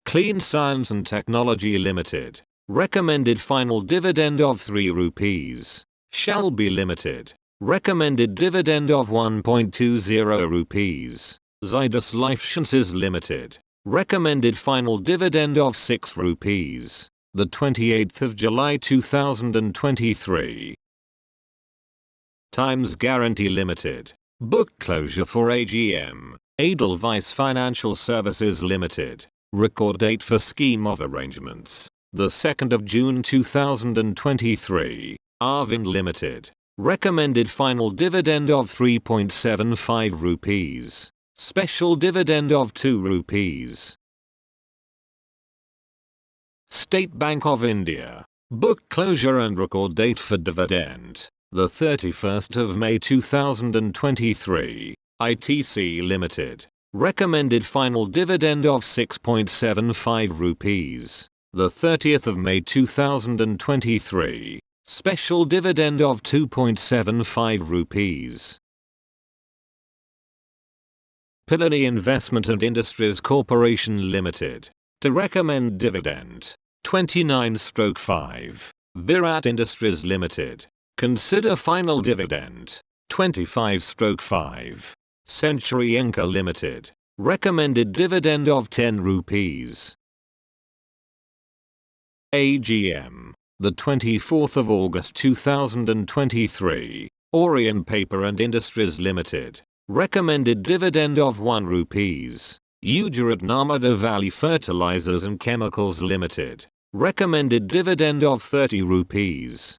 Clean Science and Technology Limited. Recommended final dividend of 3 rupees. Shalby Limited. Recommended dividend of 1.20 rupees. Zydus Lifesciences Limited. Recommended final dividend of 6 rupees. The 28th of July 2023. Times Guarantee Limited. Book closure for AGM. Edelweiss Financial Services Limited. Record date for scheme of arrangements. The 2nd of June 2023. Arvind Limited. Recommended final dividend of 3.75 rupees. Special dividend of 2 rupees. State Bank of India. Book closure and record date for dividend. The 31st of May 2023. ITC Limited. Recommended final dividend of 6.75 rupees. The 30th of May 2023. Special dividend of 2.75 rupees. Pilani Investment and Industries Corporation Limited. To recommend dividend. 29/5. Virat Industries Limited. Consider final dividend. 25/5. Century Inca Limited. Recommended dividend of 10 rupees. AGM. The 24th of August 2023. Orient Paper and Industries Limited. Recommended dividend of 1 rupees. Gujarat Narmada Valley Fertilizers and Chemicals Limited. Recommended dividend of 30 rupees.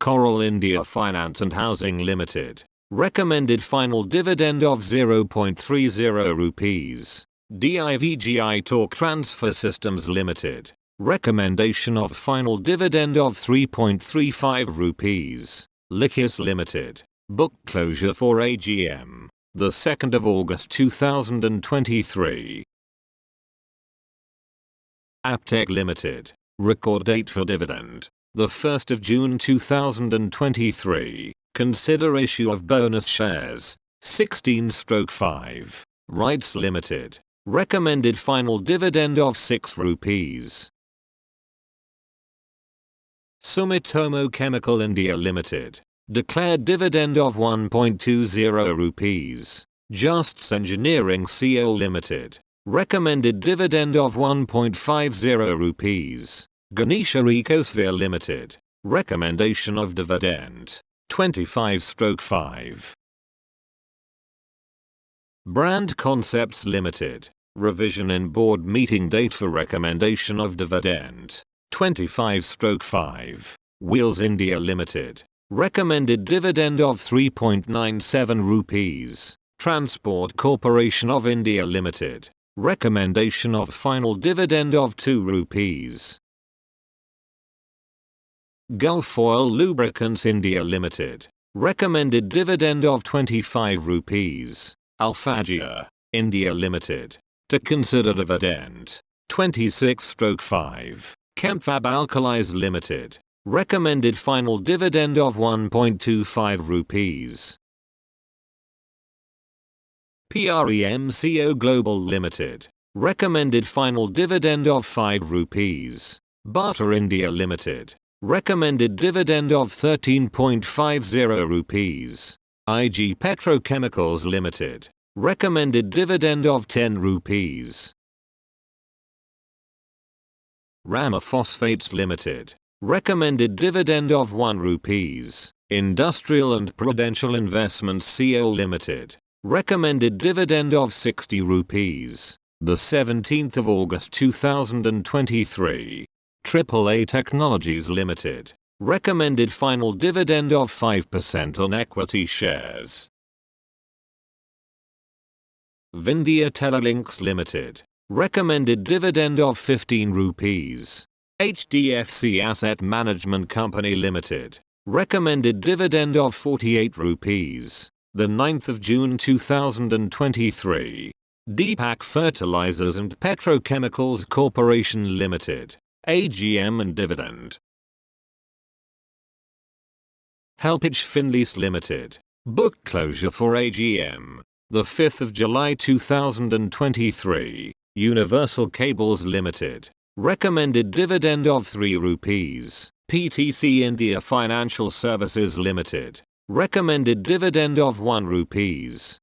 Coral India Finance and Housing Limited. Recommended final dividend of 0.30 rupees. DIVGI Talk Transfer Systems Limited. Recommendation of final dividend of 3.35 rupees. Likhis Limited. Book closure for AGM. The 2nd of August 2023. Aptech Limited. Record date for dividend. The 1st of June 2023. Consider issue of bonus shares. 16/5. Rights Limited. Recommended final dividend of 6 rupees. Sumitomo Chemical India Limited. Declared dividend of 1.20 rupees. Justs Engineering Co Limited. Recommended dividend of 1.50 rupees. Ganesha Ecosphere Limited. Recommendation of dividend. 25/5. Brand Concepts Limited. Revision in board meeting date for recommendation of dividend. 25/5. Wheels India Limited. Recommended dividend of 3.97 rupees. Transport Corporation of India Limited. Recommendation of final dividend of 2 rupees. Gulf Oil Lubricants India Limited. Recommended dividend of 25 rupees. Alphagir India Limited. To consider dividend. 26/5. Chemfab Alkalis Limited. Recommended final dividend of 1.25 rupees. PREMCO Global Limited. Recommended final dividend of 5 rupees. Bata India Limited. Recommended dividend of 13.50 rupees. IG Petrochemicals Limited. Recommended dividend of 10 rupees. Rama Phosphates Limited. Recommended dividend of 1 rupees. Industrial and Prudential Investments Co Limited. Recommended dividend of 60 rupees. The 17th of August 2023. AAA Technologies Limited. Recommended final dividend of 5% on equity shares. Vindhya Telelinks Limited. Recommended dividend of 15 rupees. HDFC Asset Management Company Limited. Recommended dividend of 48 rupees. The 9th of June 2023. Deepak Fertilizers and Petrochemicals Corporation Limited. AGM and dividend. Helpage Finlease Limited. Book closure for AGM. The 5th of July 2023. Universal Cables Limited. Recommended dividend of 3 rupees. PTC India Financial Services Limited. Recommended dividend of 1 rupees.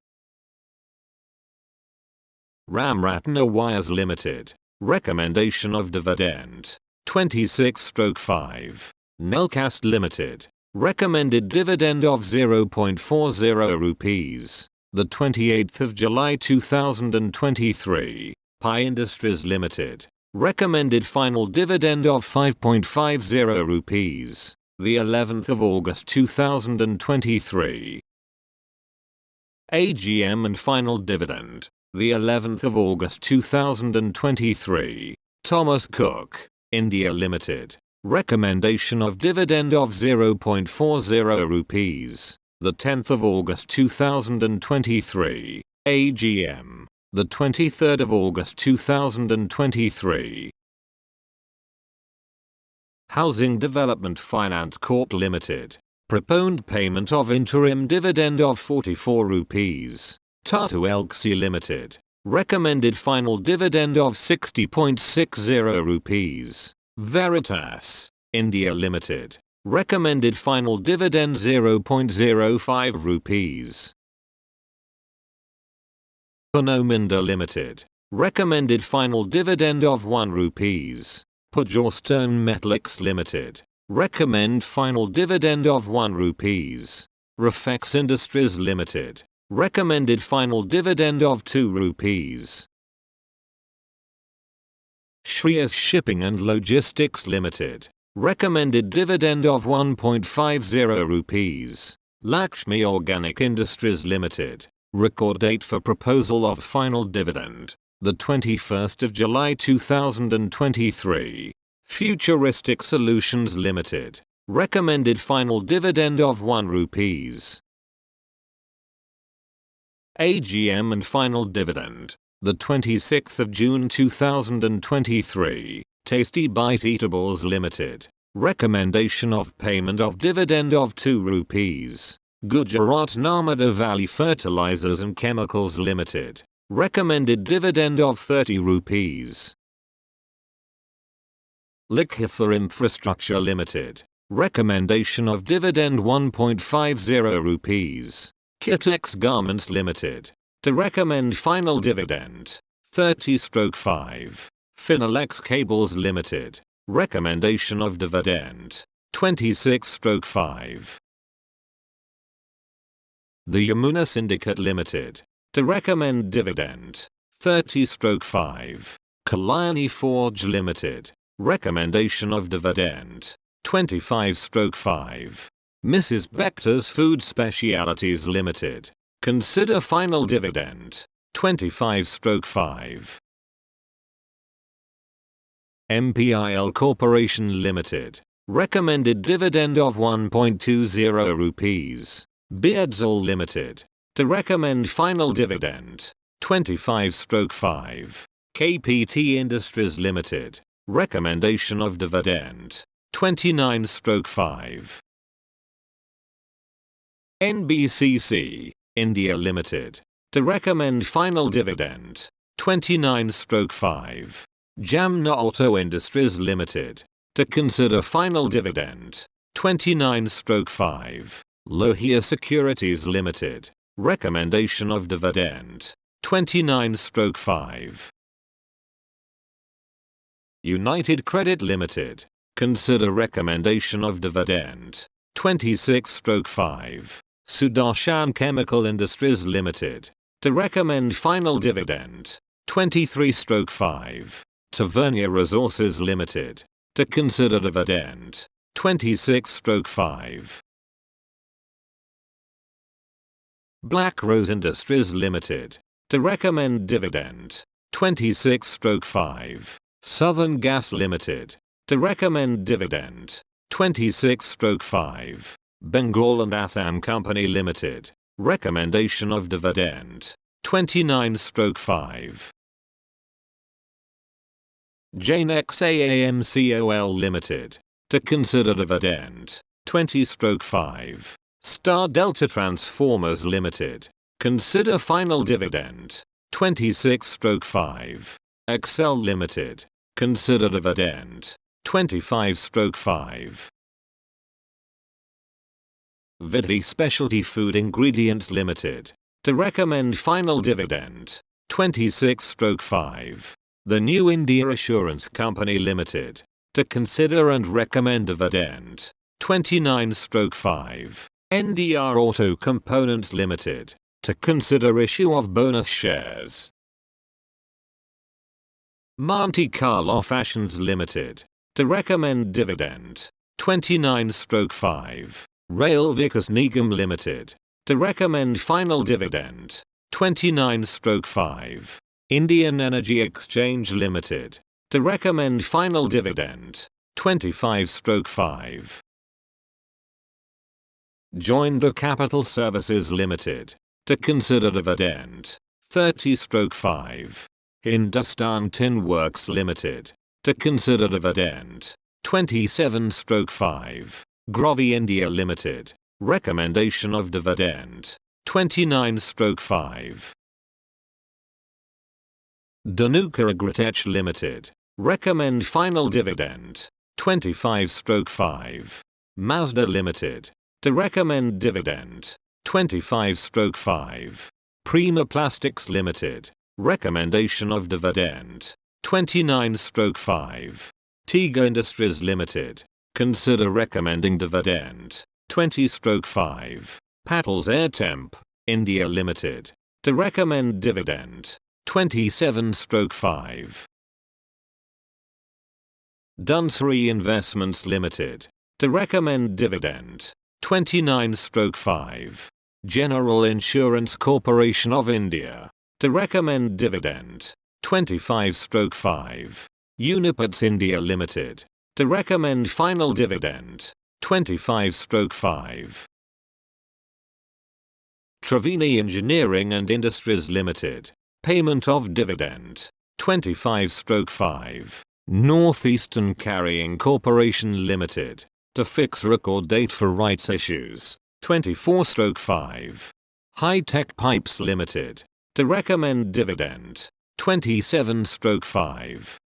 Ramratna Wires Limited. Recommendation of dividend 26/5. Nelcast Limited. Recommended dividend of 0.40 rupees. The 28th of July 2023. Pi Industries Limited. Recommended final dividend of 5.50 rupees. The 11th of August 2023. AGM and final dividend. The 11th of August 2023. Thomas Cook, India Limited. Recommendation of dividend of 0.40 rupees. The 10th of August 2023. AGM. The 23rd of August 2023. Housing Development Finance Corp Limited. Proponed payment of interim dividend of 44 rupees. Tata Elxsi Limited. Recommended final dividend of 60.60 rupees. Veritas, India Limited. Recommended final dividend 0.05 rupees. Panominda Limited. Recommended final dividend of 1 rupees. Pujastone Metallics Limited. Recommend final dividend of 1 rupees. Refex Industries Limited. Recommended final dividend of 2 rupees. Shreyas Shipping and Logistics Limited. Recommended dividend of 1.50 rupees. Lakshmi Organic Industries Limited. Record date for proposal of final dividend. The 21st of July 2023. Futuristic Solutions Limited. Recommended final dividend of 1 rupees. AGM and final dividend. The 26th of June 2023. Tasty Bite Eatables Limited. Recommendation of payment of dividend of 2 rupees. Gujarat Narmada Valley Fertilizers and Chemicals Limited. Recommended dividend of 30 rupees. Likhitha Infrastructure Limited. Recommendation of dividend 1.50 rupees. Kitex Garments Limited. To recommend final dividend 30/5. Finolex Cables Limited. Recommendation of dividend 26/5. The Yamuna Syndicate Limited. To recommend dividend 30/5. Kalyani Forge Limited. Recommendation of dividend 25/5. Mrs. Bector's Food Specialities Limited. Consider final dividend 25/5. MPIL Corporation Limited. Recommended dividend of 1.20 rupees. Beardsall Limited. To recommend final dividend 25/5. KPT Industries Limited. Recommendation of dividend 29/5. NBCC, India Limited. To recommend final dividend 29/5. Jamna Auto Industries Limited. To consider final dividend 29/5. Lohia Securities Limited. Recommendation of dividend 29/5. United Credit Limited. Consider recommendation of dividend 26/5. Sudarshan Chemical Industries Limited. To recommend final dividend 23/5. Tavernier Resources Limited. To consider dividend 26/5. Black Rose Industries Limited. To recommend dividend 26/5. Southern Gas Limited. To recommend dividend 26/5. Bengal and Assam Company Limited. Recommendation of dividend 29/5. Janex AAMCOL Limited. To consider dividend 20/5. Star Delta Transformers Limited. Consider final dividend. 26/5. Excel Limited. Consider dividend. 25/5. Vidi Specialty Food Ingredients Limited. To recommend final dividend. 26/5. The New India Assurance Company Limited. To consider and recommend dividend. 29/5. NDR Auto Components Limited. To consider issue of bonus shares. Monte Carlo Fashions Limited. To recommend dividend. 29/5. Rail Vikas Nigam Limited. To recommend final dividend. 29/5. Indian Energy Exchange Limited. To recommend final dividend. 25/5. Joinder Capital Services Limited. To consider dividend. 30/5. Hindustan Tin Works Limited. To consider dividend. 27/5. Grovi India Limited. Recommendation of dividend. 29/5. Dhanuka Agritech Limited. Recommend final dividend. 25/5. Mazda Limited. To recommend dividend. 25/5. Prima Plastics Limited. Recommendation of dividend. 29/5. Tiga Industries Limited. Consider recommending dividend. 20/5. Patals Air Temp. India Limited. To recommend dividend. 27/5. Dunsri Investments Limited. To recommend dividend. 29/5. General Insurance Corporation of India. To recommend dividend. 25/5. Unipats India Limited. To recommend final dividend. 25/5. Triveni Engineering and Industries Limited. Payment of dividend. 25/5. Northeastern Carrying Corporation Limited. To fix record date for rights issues. 24/5. High-Tech Pipes Limited. To recommend dividend. 27/5.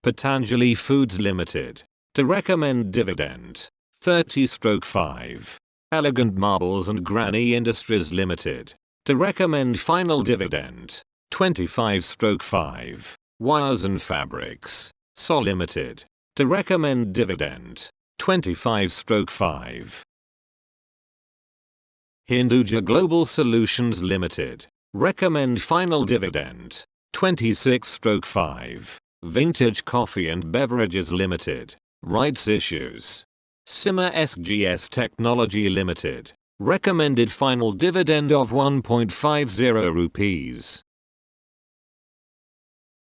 Patanjali Foods Limited. To recommend dividend. 30/5. Elegant Marbles and Granny Industries Limited. To recommend final dividend. 25/5. Wires and Fabrics. Sol Limited. To recommend dividend. 25/5. Hinduja Global Solutions Limited. Recommend final dividend. 26/5. Vintage Coffee and Beverages Limited. Rights issues. Sima SGS Technology Limited. Recommended final dividend of 1.50 rupees.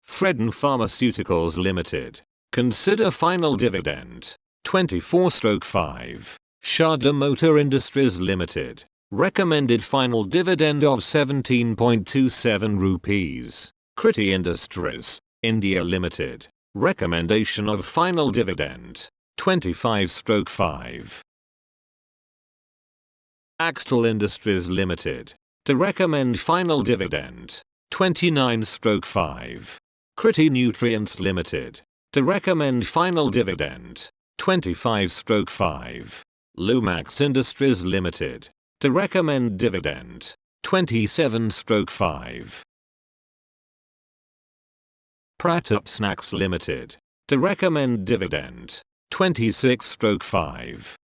Fredon Pharmaceuticals Limited. Consider final dividend. 24/5. Sharda Motor Industries Limited. Recommended final dividend of 17.27 rupees. Kriti Industries, India Limited. Recommendation of final dividend. 25/5. Axtel Industries Limited. To recommend final dividend. 29/5. Kriti Nutrients Limited. To recommend final dividend. 25/5. Lumax Industries Limited. To recommend dividend. 27/5. Pratap Snacks Limited. To recommend dividend. 26/5.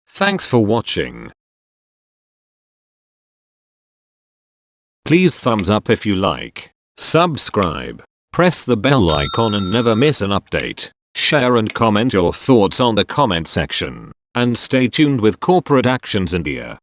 Thanks for watching. Please thumbs up if you like. Subscribe. Press the bell icon and never miss an update. Share and comment your thoughts on the comment section. And stay tuned with Corporate Actions India.